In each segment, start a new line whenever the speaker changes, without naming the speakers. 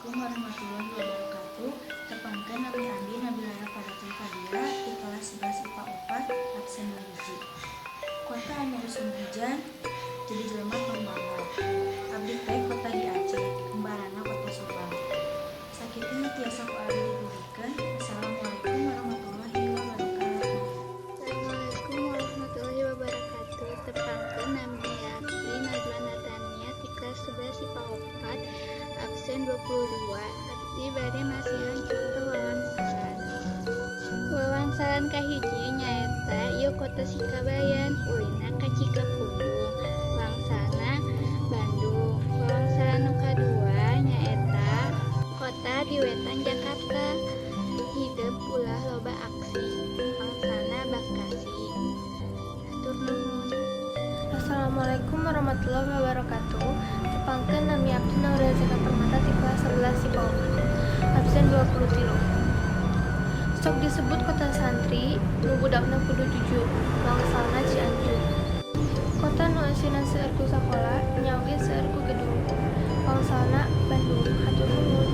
Assalamualaikum warahmatullahi wabarakatuh. Tepangkeun nami abdi Nabilah Fadatul Fadila di kelas 11 IPA 4 absen 2 hiji. Kota anu usum hujan jadi jelema pambangun. Abdi teh kota di Aceh, kembarana kota Subang. Sakitu tiasa ku abdi didulikeun. Assalamualaikum warahmatullahi wabarakatuh.
Assalamualaikum warahmatullahi wabarakatuh. Tepangkeun nami abdi Najwa Natania di kelas 11 IPA 4 absen 22. Abdi bade masihan contoh wawangsaan. Wawangsaan kahiji nyaeta ieu kota Sikabayan, ulina ka Cikapundung. Wangsana Bandung. Wawangsaan nu kadua nyaeta kota di wetan Jakarta. Hideung ulah loba aksi. Wangsana Bekasi. Hatur nuhun.
Assalamualaikum warahmatullahi wabarakatuh. Tepangkeun nami abdi Nauril Zeka Permata di kelas 11 IPA 4 absen 23. Sok disebut kota santri, nu budakna kudu jujur, bangsalna Cianjur. Kota nu asinan seueur ku sakola, nya oge seueur ku gedung. Bangsalna Bandung. Hatur nuhun.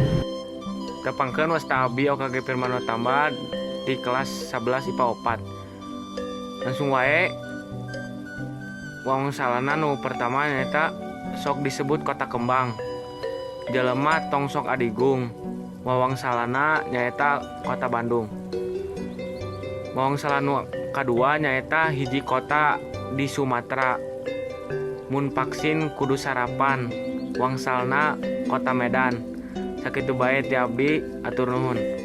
Tepangkeun wasta abdi OKG Firmano Tambah di kelas 11 IPA 4. Langsung wae. Wangsalana nu pertama nyaeta sok disebut kota kembang. Jelema tong sok adigung. Wangsalana nyaeta kota Bandung. Wangsalana nu kadua nyaeta hiji kota di Sumatera. Mun vaksin kudu sarapan. Wangsalna kota Medan. Sakitu bae ti abdi, atur nuhun.